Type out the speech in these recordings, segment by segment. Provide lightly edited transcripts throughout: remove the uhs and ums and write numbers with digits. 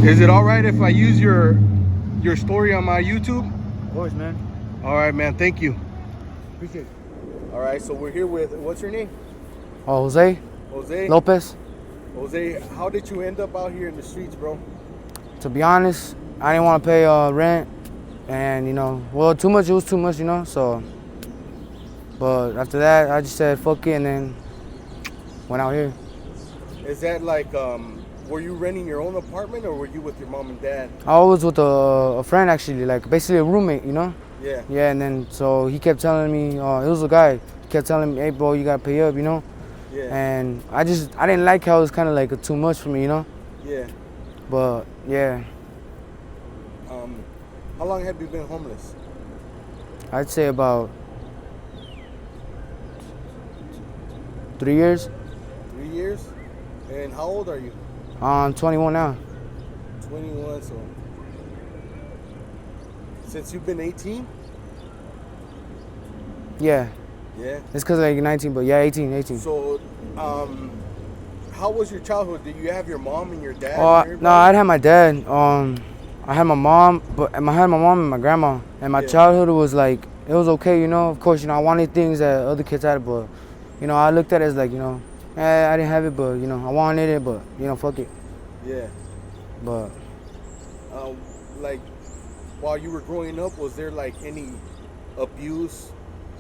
Is it all right if I use your story on my YouTube? Of course, man. All right, man. Thank you. Appreciate it. All right, so we're here with, what's your name? Oh, Jose Jose. Lopez. Jose, how did you end up out here in the streets, bro? To be honest, I didn't want to pay rent, and well, too much. It was too much, So, but after that, I just said fuck it, and then went out here. Is that like, were you renting your own apartment or were you with your mom and dad? I was with a friend actually, like basically a roommate, Yeah. Yeah, and then so he kept telling me, it was a guy. He kept telling me, hey, bro, you gotta pay up, Yeah. And I didn't like how it was kind of like too much for me, Yeah. But yeah, How long have you been homeless? I'd say about 3 years. 3 years? And how old are you? I'm 21 now. 21, so since you've been 18? Yeah, Yeah. it's cause like 19, but yeah, 18. So, how was your childhood? Did you have your mom and your dad? Oh, and everybody? no, I'd have my dad. I had my mom, but I had my mom and my grandma. And my Yeah. childhood was like, it was okay, Of course, I wanted things that other kids had, but I looked at it as like, I didn't have it, but I wanted it, but fuck it. Yeah. But Like, while you were growing up, was there like any abuse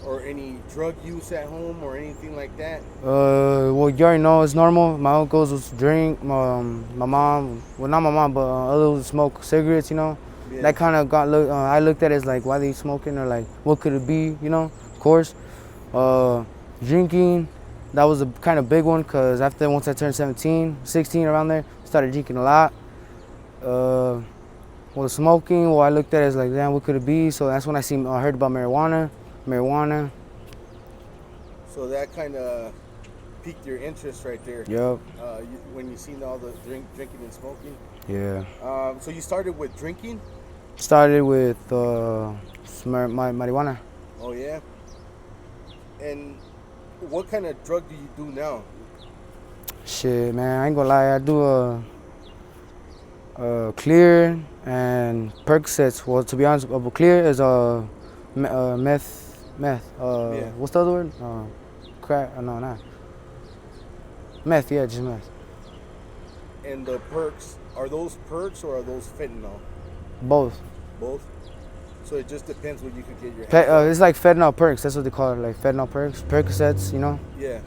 or any drug use at home or anything like that? well, you already know it's normal. My uncles would drink. My mom, well, not my mom, but others would smoke cigarettes. Yeah. That kind of I looked at it as like, why they smoking, or like, what could it be? Of course. Drinking, that was a kind of big one, because once I turned 17, 16, around there, started drinking a lot. Well, smoking, I looked at it as like, damn, what could it be? So that's when I heard about marijuana. So that kind of piqued your interest right there. Yep. When you seen all the drinking and smoking. Yeah. So you started with drinking? Started with marijuana. Oh yeah. And what kind of drug do you do now? Shit, man, I ain't gonna lie. I do clear and Percocets. Well, to be honest, clear is meth. Yeah. What's the other word? Crack? No, not meth. Yeah, just meth. And the perks, are those perks or are those fentanyl? Both. Both? So it just depends what you could get your hands on. It's like fentanyl perks. That's what they call it, like fentanyl perks, Percocets. Yeah.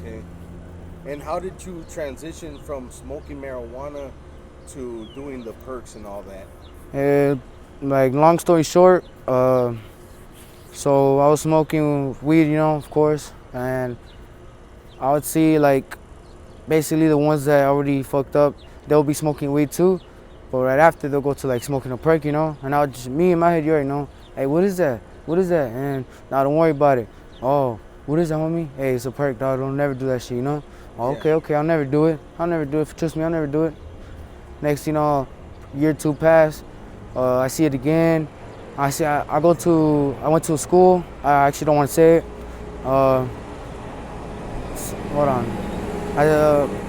Okay. And how did you transition from smoking marijuana to doing the perks and all that? Like, long story short, so I was smoking weed, of course, and I would see like basically the ones that already fucked up, they'll be smoking weed too, but right after they'll go to like smoking a perk, And I would just, me in my head, you already know, hey, what is that? What is that? And now don't worry about it. Oh, what is that, homie? Hey, it's a perk, dog. Don't never do that shit, Oh, Yeah. okay, I'll never do it. Trust me, I'll never do it. Next, year 2 pass, I see it again. I went to a school. I actually don't want to say it. Hold on.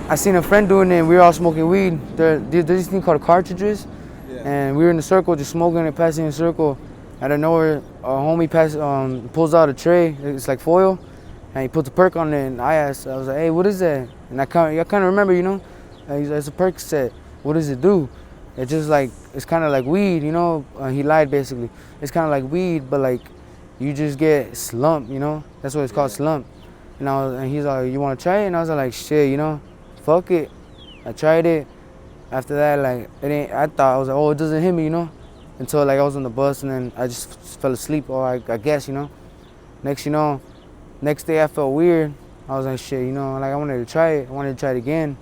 I seen a friend doing it, and we were all smoking weed. There's this thing called cartridges, Yeah. and we were in a circle just smoking and passing in a circle. Out of nowhere, a homie pulls out a tray. It's like foil, and he puts a perk on it. And I was like, hey, what is that? And I kind of remember, And he's like, it's a Percocet. What does it do? It's just like, it's kind of like weed, He lied basically. It's kind of like weed, but like you just get slump, That's what it's called, slump. And he's like, you want to try it? And I was like, shit, fuck it. I tried it. After that, like, I thought, I was like, oh, it doesn't hit me, Until like I was on the bus, and then I just fell asleep, or I guess, Next day I felt weird. I was like, shit, like I wanted to try it. I wanted to try it again.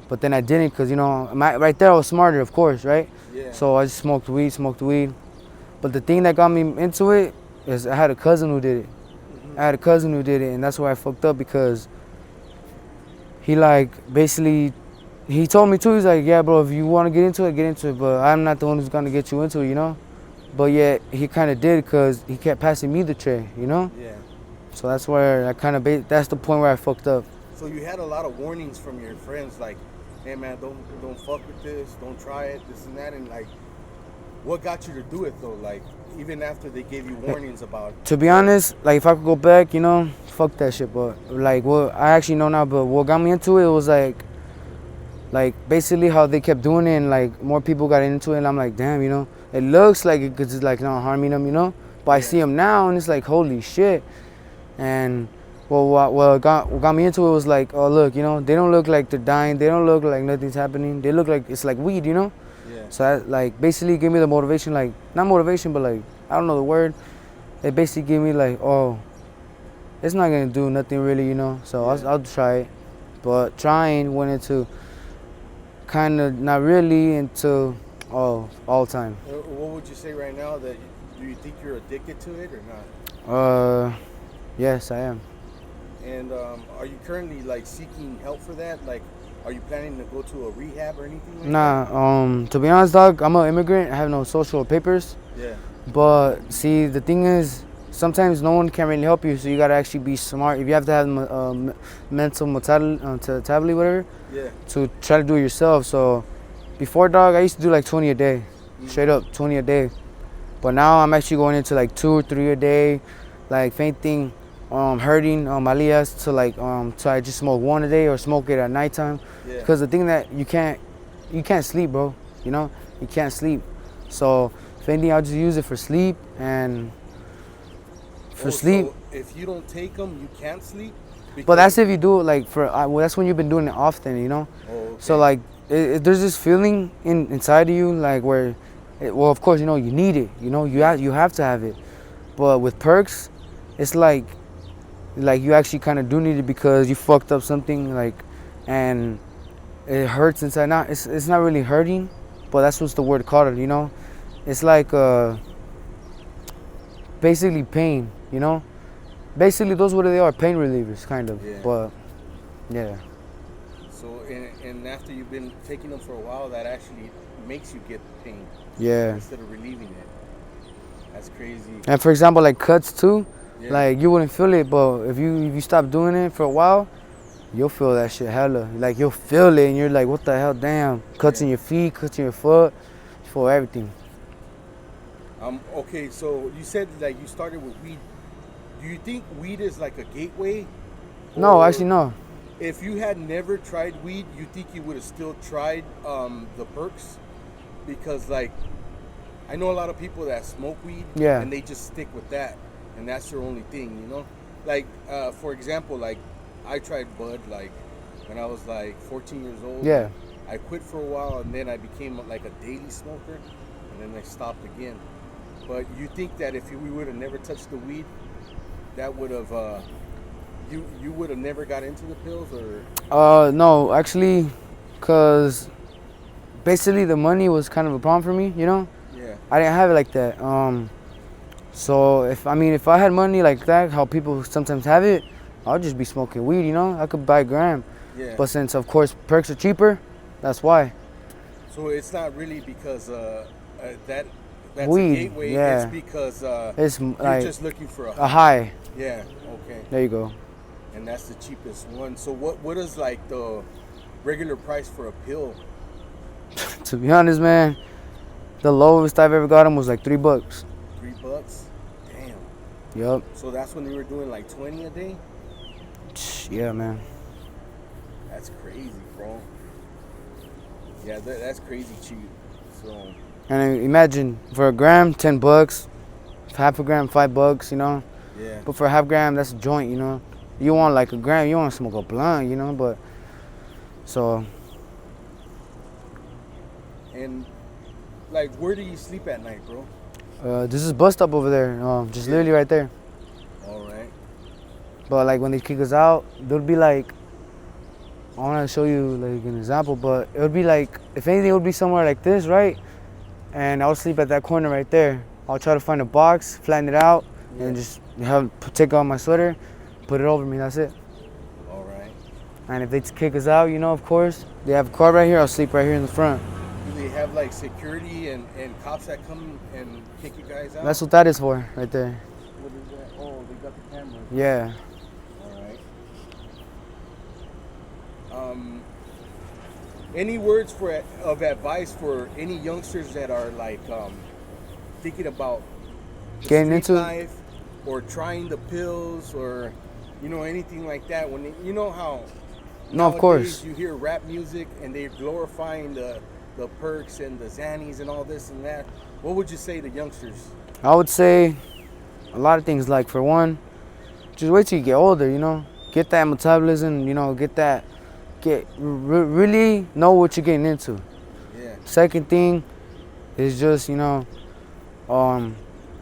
But then I didn't, because, right there I was smarter, of course, right? Yeah. So I just smoked weed. But the thing that got me into it is I had a cousin who did it. And that's why I fucked up, because he like basically, he told me too, he's like, yeah, bro, if you want to get into it, but I'm not the one who's going to get you into it, But yet he kind of did, because he kept passing me the tray, Yeah. So that's where I kind of, that's the point where I fucked up. So you had a lot of warnings from your friends, like, hey man, don't fuck with this, don't try it, this and that, and like, what got you to do it though? Like, even after they gave you warnings about. To be honest, like if I could go back, fuck that shit. But like what I actually know now, but what got me into it was like basically how they kept doing it, and like more people got into it, and I'm like, damn, it looks like it cause it's like not harming them. But I see them now, and it's like holy shit. And well, what got me into it was like, oh look, they don't look like they're dying, they don't look like nothing's happening, they look like it's like weed. Yeah. So that like basically gave me the motivation, like not motivation, but like I don't know the word. It basically gave me like, oh, it's not gonna do nothing really. So I'll try it. But trying went into kind of not really into all time. What would you say right now? That do you think you're addicted to it or not? Yes, I am. And are you currently like seeking help for that? Like, are you planning to go to a rehab or anything like that? Nah, to be honest, dog, I'm an immigrant. I have no social papers. Yeah. But see, the thing is, sometimes no one can really help you, so you gotta actually be smart. If you have to have mental mentality, whatever, Yeah. to try to do it yourself. So before, dog, I used to do like 20 a day, straight up 20 a day. But now I'm actually going into like 2 or 3 a day, like fainting, hurting, alias to like so I just smoke one a day or smoke it at nighttime. Yeah. Because the thing that you can't sleep, bro. You can't sleep. So if anything, I'll just use it for sleep and for sleep. So if you don't take them, you can't sleep. But that's if you do it like well, that's when you've been doing it often. Oh, okay. So like there's this feeling inside of you like where, well, of course you need it. You have to have it. But with perks, it's like you actually kind of do need it because you fucked up something like, and it hurts inside. Not it's not really hurting, but that's what's the word called it. It's like basically pain. Basically those what they are, pain relievers kind of. Yeah. But yeah. So and after you've been taking them for a while, that actually makes you get pain. Yeah. Instead of relieving it. That's crazy. And for example, like cuts too, Yeah. like you wouldn't feel it, but if you stop doing it for a while, you'll feel that shit hella. Like you'll feel it, and you're like, what the hell, damn. Cuts in your feet, cuts in your foot, you feel everything. Okay, so you said like you started with weed. Do you think weed is like a gateway? No, Or actually no. if you had never tried weed, you think you would have still tried the perks? Because like, I know a lot of people that smoke weed, Yeah. and they just stick with that, and that's their only thing, Like, for example, like I tried bud like when I was like 14 years old. Yeah. I quit for a while, and then I became like a daily smoker, and then I stopped again. But you think that if we would have never touched the weed, that would have you would have never got into the pills, or? No, actually, cause basically the money was kind of a problem for me. Yeah. I didn't have it like that. So if I had money like that, how people sometimes have it, I'll just be smoking weed. I could buy a gram. Yeah. But since of course perks are cheaper, that's why. So it's not really because that's Weed, a gateway. yeah. It's because It's you're like just looking for a high. Yeah. Okay. There you go. And that's the cheapest one. So what is like the regular price for a pill? To be honest, man, the lowest I've ever got them was like $3. $3. Damn. Yup. So that's when you were doing like 20 a day? Yeah, man. That's crazy, bro. Yeah, that's crazy cheap. So And imagine for a gram, $10. Half a gram, $5. yeah. But for a half gram, that's a joint. You want like a gram, you want to smoke a blunt. But so. And like, where do you sleep at night, bro? This is bus stop over there. Just literally right there. All right. But like when they kick us out, there'll be like, I want to show you like an example, but it would be like, if anything, it would be somewhere like this, right? And I'll sleep at that corner right there. I'll try to find a box, flatten it out, and just take off my sweater, put it over me. That's it. All right. And if they kick us out, of course, they have a car right here. I'll sleep right here in the front. Do they have like security and cops that come and kick you guys out? That's what that is for, right there. What is that? Oh, they got the camera. Yeah. All right. Any words of advice for any youngsters that are like thinking about the Getting street into it? life or trying the pills or anything like that? When you know how No, of nowadays course. you hear rap music and they're glorifying the perks and the Xannies and all this and that. What would you say to youngsters? I would say a lot of things. Like for one, just wait till you get older. Get that metabolism. Really know what you're getting into. Yeah, Second thing is just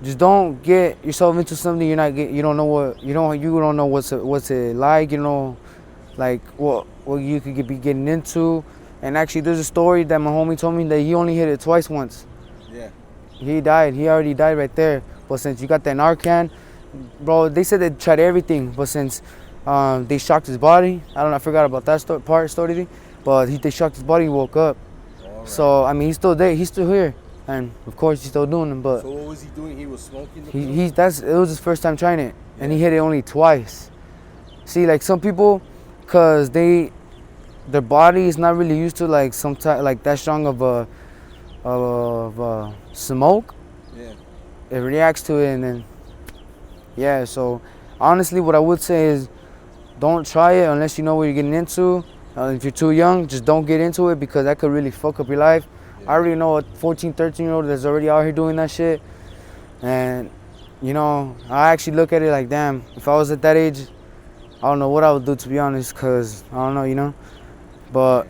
just don't get yourself into something you don't know what's it like. Like what you could be getting into. And actually, there's a story that my homie told me that he only hit it twice once. yeah, He died. He already died right there. But since you got that Narcan, bro, they said they tried everything. But since they shocked his body, I forgot about that story. But they shocked his body, he woke up. all right. So I mean, he's still there. He's still here, and of course, he's still doing them. But So what was he doing? He was smoking the it was his first time trying it, and he Yeah. hit it only twice. See, like some people, cause their body is not really used to like like that strong of a smoke. Yeah, It reacts to it, and then yeah. So honestly, what I would say is don't try it unless you know what you're getting into. If you're too young, just don't get into it because that could really fuck up your life. yeah. I already know a 14, 13-year-old that's already out here doing that shit. And, I actually look at it like, damn, if I was at that age, I don't know what I would do, to be honest, because I don't know. But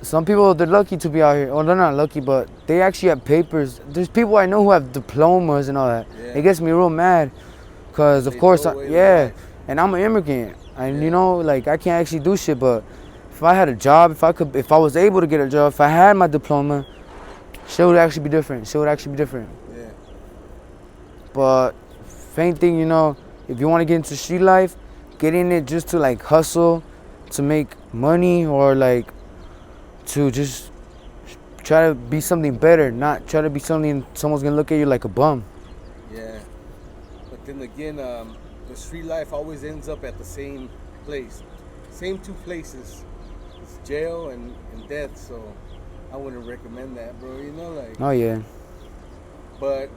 some people, they're lucky to be out here. Well, they're not lucky, but they actually have papers. There's people I know who have diplomas and all that. Yeah. It gets me real mad because, of They course, throw away their life. and I'm an immigrant. And, Yeah. like, I can't actually do shit, but if I had a job, if I was able to get a job, if I had my diploma, shit would actually be different. Yeah, But main thing, if you want to get into street life, get in it just to like hustle, to make money, or like to just try to be something better, not try to be something someone's gonna look at you like a bum. yeah. But then again, the street life always ends up at the same place, same two places. It's jail and death. So I wouldn't recommend that, bro. Oh yeah. But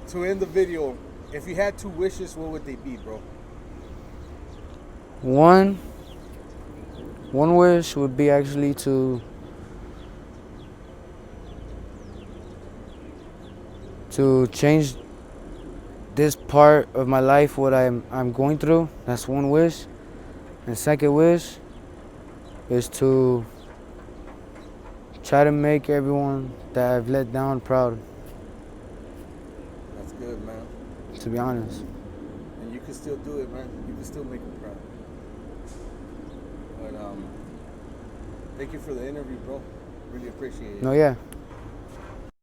to end the video, if you had two wishes, what would they be, bro? One wish would be actually to change this part of my life, what I'm going through. That's one wish. And second wish is to try to make everyone that I've let down proud, That's good, man. to be honest. And you can still do it, man. You can still make them proud. But thank you for the interview, bro. Really appreciate it. No, yeah.